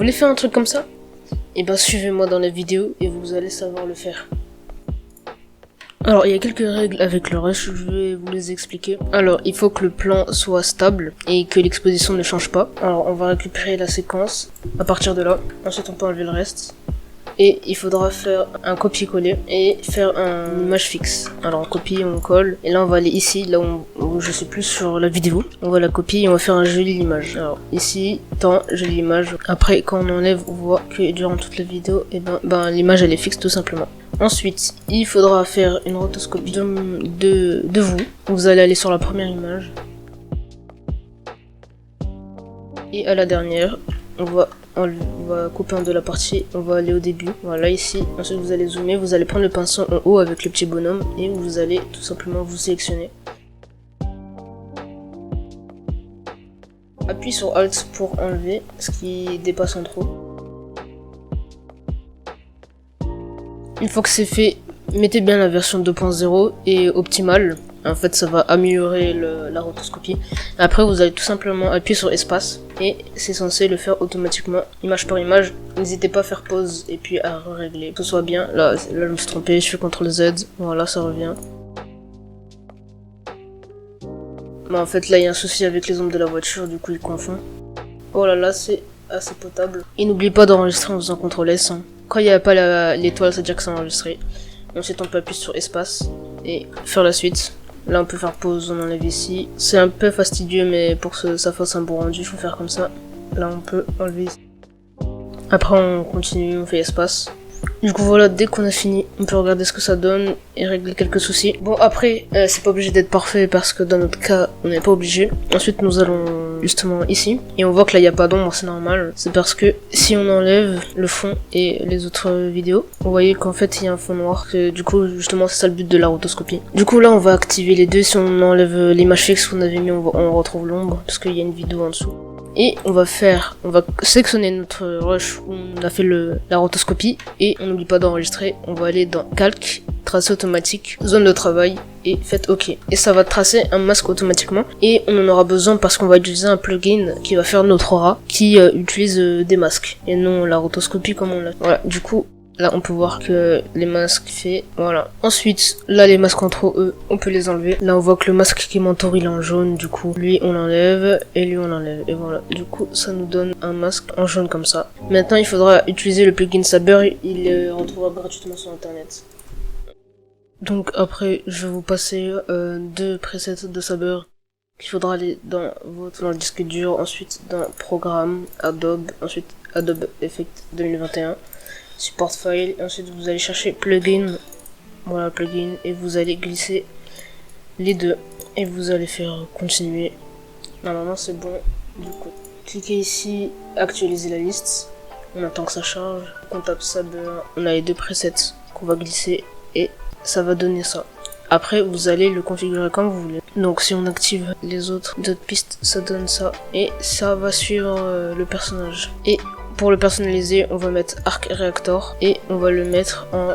voulez faire un truc comme ça? Et ben suivez-moi dans la vidéo et vous allez savoir le faire. Alors il y a quelques règles avec le rush, je vais vous les expliquer. Alors il faut que le plan soit stable et que l'exposition ne change pas. Alors on va récupérer la séquence à partir de là. Ensuite on peut enlever le reste. Et il faudra faire un copier-coller et faire une image fixe. Alors on copie, on colle. Et là on va aller ici, là où je suis plus sur la vidéo. On va la copier et on va faire un joli image. Alors ici, temps, jolie image. Après quand on enlève, on voit que durant toute la vidéo, et ben l'image elle est fixe tout simplement. Ensuite, il faudra faire une rotoscopie de vous. Vous allez aller sur la première image. Et à la dernière, on va couper en deux la partie, on va aller au début, voilà ici. Ensuite vous allez zoomer, vous allez prendre le pinceau en haut avec le petit bonhomme et vous allez tout simplement vous sélectionner. Appuie sur Alt pour enlever ce qui dépasse en trop. Une fois que c'est fait, mettez bien la version 2.0 et optimale. En fait, ça va améliorer la rotoscopie. Après, vous allez tout simplement appuyer sur espace et c'est censé le faire automatiquement, image par image. N'hésitez pas à faire pause et puis à régler que ce soit bien. Là, je me suis trompé, je fais CTRL Z. Voilà, ça revient. Mais en fait, là, il y a un souci avec les ombres de la voiture, du coup, il confond. Oh là là, c'est assez potable. Et n'oubliez pas d'enregistrer en faisant CTRL S. Hein. Quand il n'y a pas l'étoile, ça veut dire que c'est enregistré. Ensuite, on peut appuyer sur espace et faire la suite. Là, on peut faire pause, on enlève ici. C'est un peu fastidieux, mais pour que ça fasse un bon rendu, il faut faire comme ça. Là, on peut enlever ici. Après, on continue, on fait espace. Du coup, voilà, dès qu'on a fini, on peut regarder ce que ça donne et régler quelques soucis. Bon, après, c'est pas obligé d'être parfait parce que dans notre cas, on n'est pas obligé. Ensuite, nous allons justement ici. Et on voit que là, il n'y a pas d'ombre, c'est normal. C'est parce que si on enlève le fond et les autres vidéos, vous voyez qu'en fait, il y a un fond noir. Que, du coup, justement, c'est ça le but de la rotoscopie. Du coup, là, on va activer les deux. Si on enlève l'image fixe qu'on avait mis, on retrouve l'ombre parce qu'il y a une vidéo en dessous. Et on va sélectionner notre rush où on a fait la rotoscopie et on n'oublie pas d'enregistrer. On va aller dans calque, tracé automatique, zone de travail et faites OK. Et ça va tracer un masque automatiquement et on en aura besoin parce qu'on va utiliser un plugin qui va faire notre aura qui utilise des masques et non la rotoscopie comme on l'a. Voilà, du coup, là on peut voir que les masques fait, voilà. Ensuite, là les masques en trop, eux, on peut les enlever. Là on voit que le masque qui m'entoure il est en jaune, du coup lui on l'enlève et lui on l'enlève. Et voilà, du coup ça nous donne un masque en jaune comme ça. Maintenant il faudra utiliser le plugin Saber, il est retrouvable gratuitement sur internet. Donc après je vais vous passer deux presets de Saber qu'il faudra aller dans le disque dur, ensuite dans Programme, Adobe, ensuite Adobe Effect 2021. Support file, et ensuite vous allez chercher plugin, voilà plugin, et vous allez glisser les deux et vous allez faire continuer. Normalement c'est bon. Du coup, cliquez ici, actualiser la liste, on attend que ça charge, on tape Saber, on a les deux presets qu'on va glisser et ça va donner ça. Après vous allez le configurer comme vous voulez. Donc si on active les autres pistes, ça donne ça et ça va suivre le personnage. Et pour le personnaliser, on va mettre Arc Reactor et on va le mettre en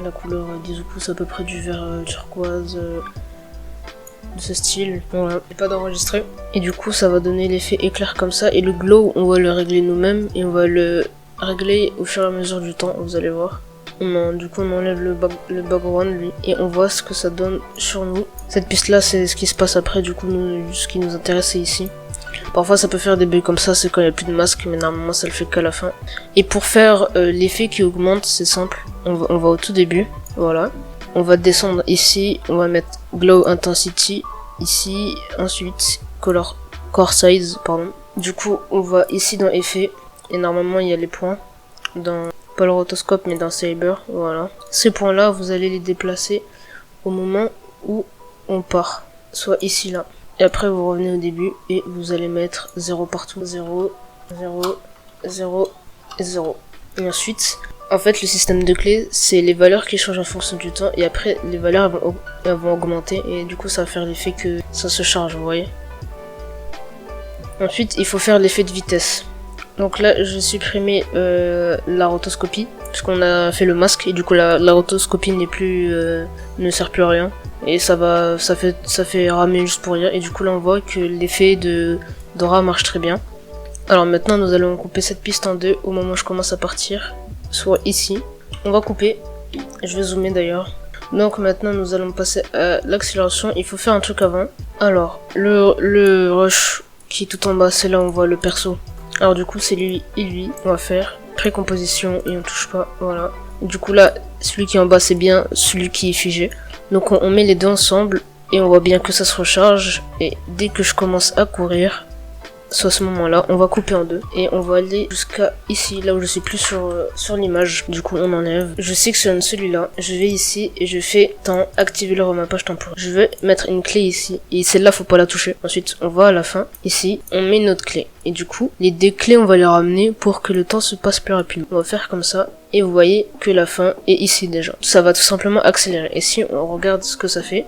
la couleur des pouces à peu près du vert turquoise de ce style. Voilà, et pas d'enregistrer. Et du coup, ça va donner l'effet éclair comme ça. Et le glow, on va le régler nous-mêmes et on va le régler au fur et à mesure du temps. Vous allez voir. Du coup, on enlève le background lui et on voit ce que ça donne sur nous. Cette piste là, c'est ce qui se passe après. Du coup, ce qui nous intéresse, c'est ici. Parfois ça peut faire des bugs comme ça, c'est quand il n'y a plus de masque, mais normalement ça le fait qu'à la fin. Et pour faire l'effet qui augmente, c'est simple, on va au tout début, voilà. On va descendre ici, on va mettre Glow Intensity, ici, ensuite Core Size, pardon. Du coup on va ici dans Effet, et normalement il y a les points, dans pas le rotoscope mais dans Saber, voilà. Ces points là, vous allez les déplacer au moment où on part, soit ici là. Et après vous revenez au début et vous allez mettre 0 partout. 0, 0, 0 et 0. Et ensuite, en fait le système de clés, c'est les valeurs qui changent en fonction du temps. Et après les valeurs elles vont augmenter. Et du coup ça va faire l'effet que ça se charge, vous voyez. Ensuite il faut faire l'effet de vitesse. Donc là je supprimer la rotoscopie. Parce qu'on a fait le masque et du coup la rotoscopie ne sert plus à rien. Et ça fait ramer juste pour rien. Et du coup là on voit que l'effet d'aura marche très bien. Alors maintenant nous allons couper cette piste en deux au moment où je commence à partir, soit ici. On va couper, je vais zoomer d'ailleurs. Donc maintenant nous allons passer à l'accélération, il faut faire un truc avant. Alors le rush qui est tout en bas, c'est là où on voit le perso. Alors du coup c'est lui et lui, on va faire précomposition et on touche pas, voilà. Du coup là, celui qui est en bas c'est bien celui qui est figé. Donc on met les deux ensemble et on voit bien que ça se recharge. Et dès que je commence à courir, soit à ce moment là, on va couper en deux. Et on va aller jusqu'à ici, là où je suis plus sur l'image. Du coup on enlève. Je sélectionne celui-là, je vais ici et je fais temps, activer le remappage temporaire. Je vais mettre une clé ici. Et celle-là faut pas la toucher. Ensuite on va à la fin, ici, on met notre clé. Et du coup, les deux clés on va les ramener pour que le temps se passe plus rapidement. On va faire comme ça. Et vous voyez que la fin est ici déjà. Ça va tout simplement accélérer. Et si on regarde ce que ça fait,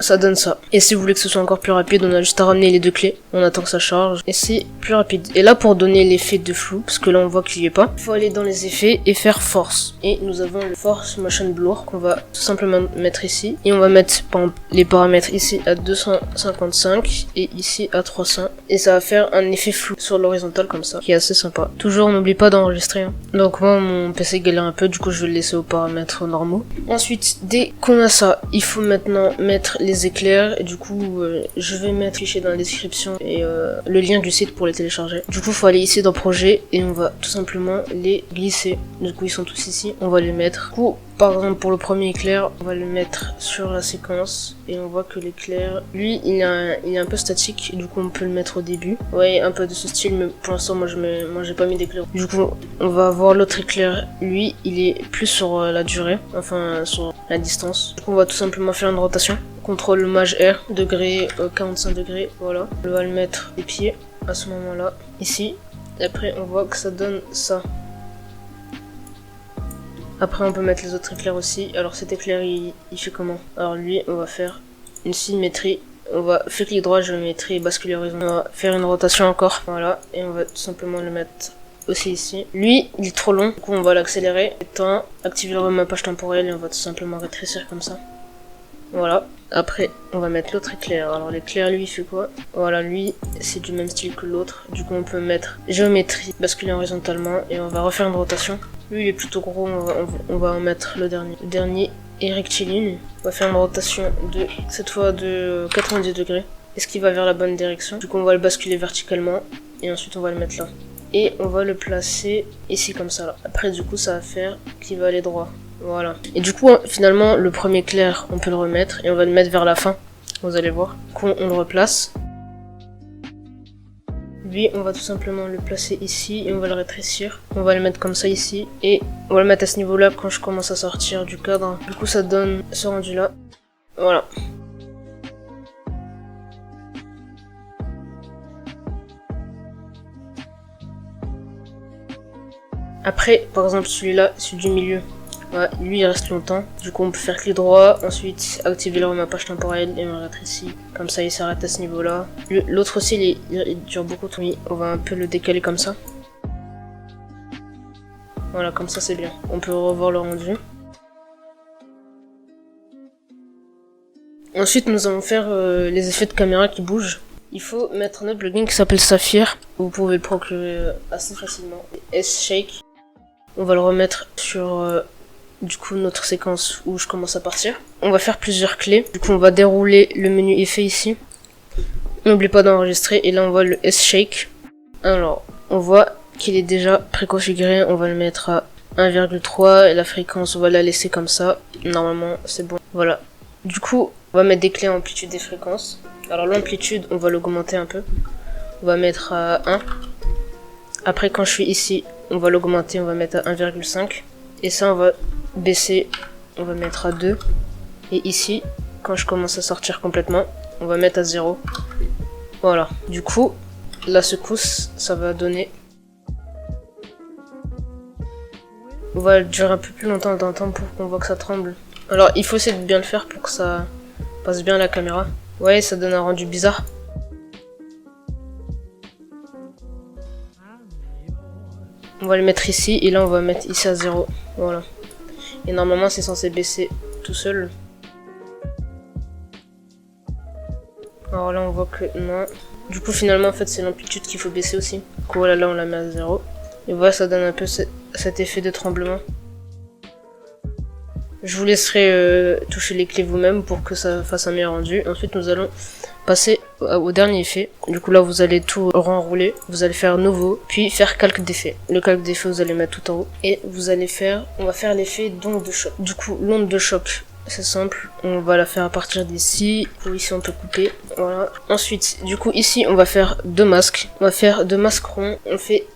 ça donne ça. Et si vous voulez que ce soit encore plus rapide, on a juste à ramener les deux clés. On attend que ça charge. Et c'est plus rapide. Et là, pour donner l'effet de flou, parce que là on voit qu'il y est pas, il faut aller dans les effets et faire force. Et nous avons le force motion blur qu'on va tout simplement mettre ici. Et on va mettre les paramètres ici à 255 et ici à 300. Et ça va faire un effet flou sur l'horizontale comme ça, qui est assez sympa. Toujours, n'oublie pas d'enregistrer. Hein. Donc moi, mon PC galère un peu, du coup je vais le laisser aux paramètres normaux. Ensuite, dès qu'on a ça, il faut maintenant mettre les éclairs. Et du coup, je vais mettre fichier dans la description et le lien du site pour les télécharger. Du coup, il faut aller ici dans projet et on va tout simplement les glisser. Du coup, ils sont tous ici. On va les mettre. Du coup, par exemple, pour le premier éclair, on va le mettre sur la séquence et on voit que l'éclair, lui, il est un peu statique. Du coup, on peut le mettre au début. Ouais, un peu de ce style, mais pour l'instant, moi, j'ai pas mis d'éclair. Du coup, on va avoir l'autre éclair. Lui, il est plus sur la durée, enfin sur la distance. Du coup, on va tout simplement faire une rotation. Contrôle Maj R, degré 45 degrés, voilà. On va le mettre les pieds à ce moment-là, ici. Et après, on voit que ça donne ça. Après, on peut mettre les autres éclairs aussi. Alors, cet éclair, il fait comment? Alors, lui, on va faire une symétrie. On va faire clic droit, géométrie, basculer horizontal. On va faire une rotation encore, voilà. Et on va tout simplement le mettre aussi ici. Lui, il est trop long, du coup, on va l'accélérer. Temps, activer le remappage temporel et on va tout simplement rétrécir comme ça. Voilà. Après, on va mettre l'autre éclair. Alors l'éclair, lui, il fait quoi? Voilà, lui, c'est du même style que l'autre. Du coup, on peut mettre géométrie, basculer horizontalement, et on va refaire une rotation. Lui, il est plutôt gros, on va en mettre le dernier. Le dernier est rectiligne. On va faire une rotation cette fois de 90 degrés. Est-ce qu'il va vers la bonne direction? Du coup, on va le basculer verticalement, et ensuite, on va le mettre là. Et on va le placer ici, comme ça, là. Après, du coup, ça va faire qu'il va aller droit. Voilà. Et du coup, finalement, le premier éclair, on peut le remettre et on va le mettre vers la fin. Vous allez voir. Du coup, on le replace. Lui, on va tout simplement le placer ici et on va le rétrécir. On va le mettre comme ça ici et on va le mettre à ce niveau-là quand je commence à sortir du cadre. Du coup, ça donne ce rendu-là. Voilà. Après, par exemple, celui-là, celui du milieu. Ouais, lui il reste longtemps, du coup on peut faire clic droit, ensuite activer le remappage temporel et on le rétrécit, comme ça il s'arrête à ce niveau là. L'autre aussi il dure beaucoup trop, on va un peu le décaler comme ça. Voilà, comme ça c'est bien, on peut revoir le rendu. Ensuite nous allons faire les effets de caméra qui bougent. Il faut mettre un autre plugin qui s'appelle Saphir, vous pouvez le procurer assez facilement. S-Shake, on va le remettre sur... du coup notre séquence où je commence à partir. On va faire plusieurs clés. Du coup on va dérouler le menu effet ici. N'oublie pas d'enregistrer et là on voit le S-Shake. Alors on voit qu'il est déjà préconfiguré. On va le mettre à 1,3 et la fréquence on va la laisser comme ça. Normalement c'est bon. Voilà. Du coup on va mettre des clés amplitude et fréquence. Alors l'amplitude on va l'augmenter un peu. On va mettre à 1. Après quand je suis ici on va l'augmenter. On va mettre à 1,5. Et ça on va baisser, on va mettre à 2. Et ici, quand je commence à sortir complètement, on va mettre à 0. Voilà. Du coup, la secousse, ça va donner... On va durer un peu plus longtemps dans le temps pour qu'on voit que ça tremble. Alors, il faut essayer de bien le faire pour que ça passe bien à la caméra. Ouais, ça donne un rendu bizarre. On va le mettre ici, et là on va mettre ici à 0. Voilà. Et normalement c'est censé baisser tout seul. Alors là on voit que non. Du coup finalement en fait c'est l'amplitude qu'il faut baisser aussi. Du coup voilà, là on la met à 0. Et voilà, ça donne un peu cet effet de tremblement. Je vous laisserai toucher les clés vous-même pour que ça fasse un meilleur rendu. Ensuite nous allons passer au dernier effet. Du coup là vous allez tout renrouler, vous allez faire nouveau, puis faire calque d'effet. Le calque d'effet vous allez mettre tout en haut et vous allez faire, on va faire l'effet d'onde de choc. Du coup l'onde de choc, c'est simple, on va la faire à partir d'ici. Ici on peut couper, voilà. Ensuite du coup ici on va faire deux masques. On va faire deux masques ronds, on fait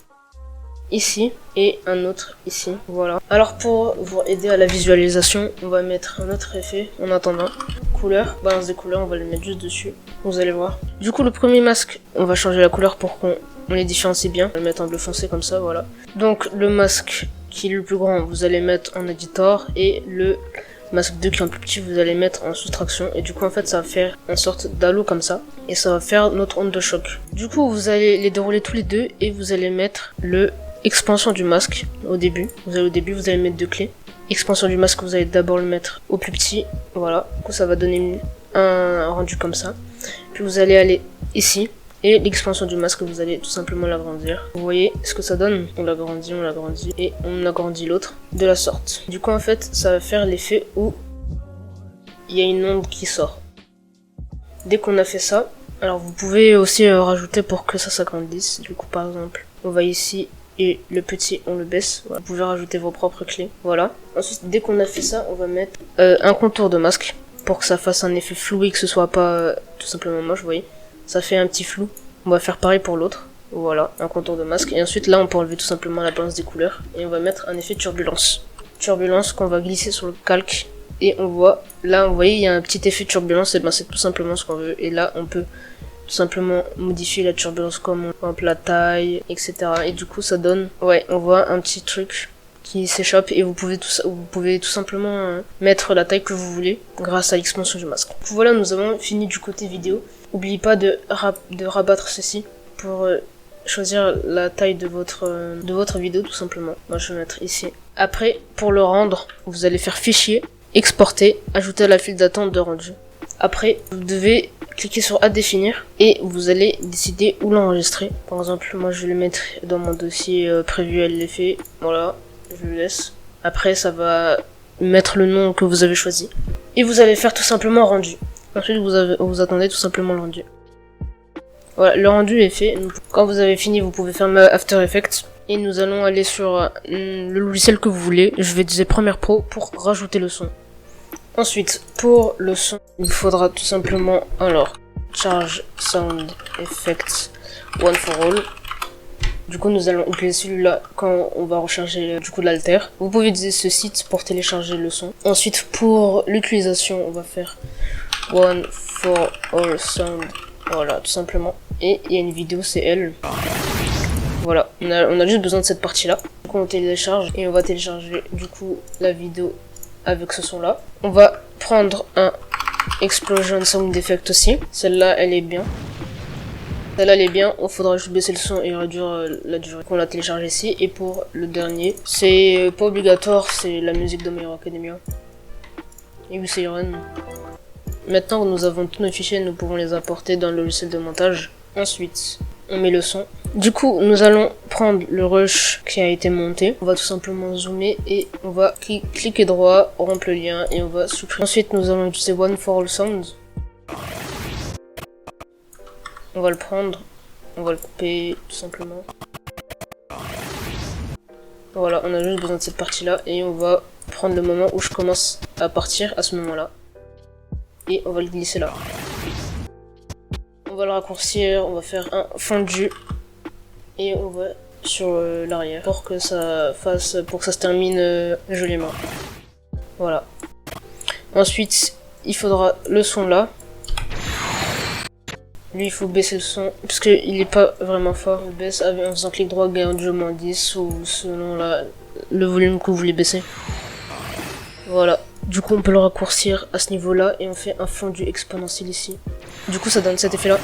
ici et un autre ici, voilà. Alors pour vous aider à la visualisation, on va mettre un autre effet en attendant. Couleur, balance des couleurs, on va les mettre juste dessus, vous allez voir. Du coup le premier masque, on va changer la couleur pour qu'on les différencie bien. On va le mettre en bleu foncé comme ça, voilà. Donc le masque qui est le plus grand, vous allez mettre en editor, et le masque 2 qui est un plus petit, vous allez mettre en soustraction. Et du coup en fait ça va faire une sorte d'halo comme ça, et ça va faire notre onde de choc. Du coup vous allez les dérouler tous les deux et vous allez mettre le expansion du masque au début. Vous allez mettre deux clés. Expansion du masque, vous allez d'abord le mettre au plus petit, voilà. Du coup ça va donner un rendu comme ça. Puis vous allez aller ici, et l'expansion du masque vous allez tout simplement l'agrandir. Vous voyez ce que ça donne, on l'agrandit et on agrandit l'autre de la sorte. Du coup en fait ça va faire l'effet où il y a une onde qui sort. Dès qu'on a fait ça, alors vous pouvez aussi rajouter pour que ça s'agrandisse. Du coup par exemple on va ici et le petit on le baisse, voilà. Vous pouvez rajouter vos propres clés, voilà. Ensuite dès qu'on a fait ça, on va mettre un contour de masque pour que ça fasse un effet flou et que ce soit pas tout simplement moche, vous voyez. Ça fait un petit flou. On va faire pareil pour l'autre, voilà, un contour de masque. Et ensuite là on peut enlever tout simplement la balance des couleurs et on va mettre un effet turbulence. Turbulence qu'on va glisser sur le calque, et on voit, là vous voyez il y a un petit effet turbulence, et ben c'est tout simplement ce qu'on veut. Et là on peut tout simplement modifier la turbulence comme on la taille, etc. Et du coup ça donne, ouais, on voit un petit truc qui s'échappe, et vous pouvez tout simplement mettre la taille que vous voulez grâce à l'expansion du masque. Donc voilà, nous avons fini du côté vidéo. N'oubliez pas de rabattre ceci pour choisir la taille de votre vidéo tout simplement. Moi je vais mettre ici. Après pour le rendre, vous allez faire fichier, exporter, ajouter à la file d'attente de rendu. Après vous devez cliquez sur à définir et vous allez décider où l'enregistrer. Par exemple moi je vais le mettre dans mon dossier prévu à l'effet, voilà, je le laisse. Après ça va mettre le nom que vous avez choisi et vous allez faire tout simplement rendu. Ensuite vous attendez tout simplement le rendu. Voilà, le rendu est fait. Quand vous avez fini vous pouvez fermer After Effects et nous allons aller sur le logiciel que vous voulez. Je vais utiliser Premiere Pro pour rajouter le son. Ensuite, pour le son, il faudra tout simplement, alors, Charge Sound Effects One for All. Du coup, nous allons utiliser celui-là quand on va recharger du coup l'alter. Vous pouvez utiliser ce site pour télécharger le son. Ensuite, pour l'utilisation, on va faire One for All Sound. Voilà, tout simplement. Et il y a une vidéo, c'est elle. Voilà, on a juste besoin de cette partie-là. Du coup, on télécharge et on va télécharger du coup la vidéo avec ce son là. On va prendre un Explosion Sound Effect aussi. Celle-là elle est bien. Celle-là elle est bien. Il faudra juste baisser le son et réduire la durée qu'on a téléchargé ici. Et pour le dernier, c'est pas obligatoire, c'est la musique de My Hero Academia. Et oui, c'est Iron. Maintenant que nous avons tous nos fichiers, nous pouvons les importer dans le logiciel de montage. Ensuite, on met le son. Du coup, nous allons prendre le rush qui a été monté. On va tout simplement zoomer et on va cliquer droit, rompre le lien et on va supprimer. Ensuite, nous allons utiliser One for All Sounds. On va le prendre, on va le couper tout simplement. Voilà, on a juste besoin de cette partie-là et on va prendre le moment où je commence à partir à ce moment-là. Et on va le glisser là. On va le raccourcir, on va faire un fondu et on va sur l'arrière pour que ça se termine joliment. Voilà. Ensuite, il faudra le son là. Lui, il faut baisser le son parce qu'il est pas vraiment fort. On le baisse en faisant clic droit, gain audio -10 ou selon le volume que vous voulez baisser. Voilà. Du coup, on peut le raccourcir à ce niveau-là et on fait un fondu exponentiel ici. Du coup, ça donne cet effet-là.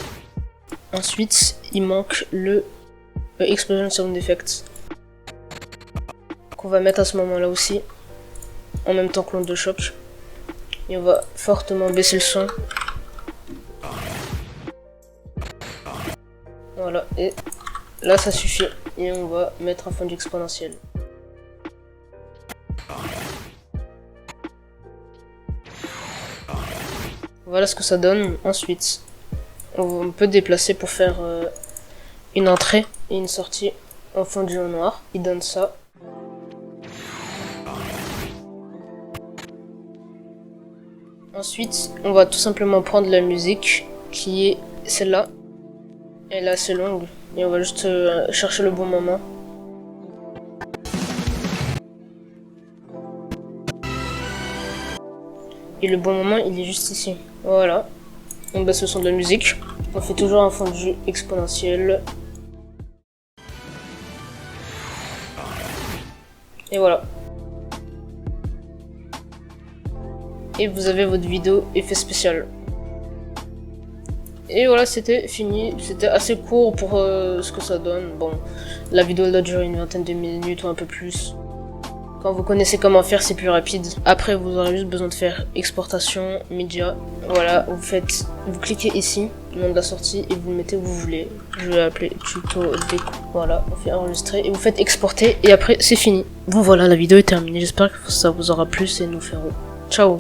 Ensuite, il manque le Explosion Sound Effect qu'on va mettre à ce moment-là aussi, en même temps que l'onde de choc. Et on va fortement baisser le son. Voilà, et là ça suffit. Et on va mettre un fondu exponentiel. Voilà ce que ça donne. Ensuite, on peut déplacer pour faire une entrée et une sortie en fondu en noir. Il donne ça. Ensuite, on va tout simplement prendre la musique qui est celle-là. Elle est assez longue et on va juste chercher le bon moment. Et le bon moment, il est juste ici. Voilà. On baisse le son de la musique. On fait toujours un fondu exponentiel. Et voilà. Et vous avez votre vidéo effet spécial. Et voilà, c'était fini. C'était assez court pour ce que ça donne. Bon, la vidéo doit durer une vingtaine de minutes ou un peu plus. Quand vous connaissez comment faire, c'est plus rapide. Après, vous aurez juste besoin de faire exportation, média. Voilà, vous cliquez ici, le nom de la sortie, et vous le mettez où vous voulez. Je vais l'appeler tuto déco. Voilà, on fait enregistrer et vous faites exporter et après c'est fini. Bon voilà, la vidéo est terminée. J'espère que ça vous aura plu, c'est nous Ferro. Ciao.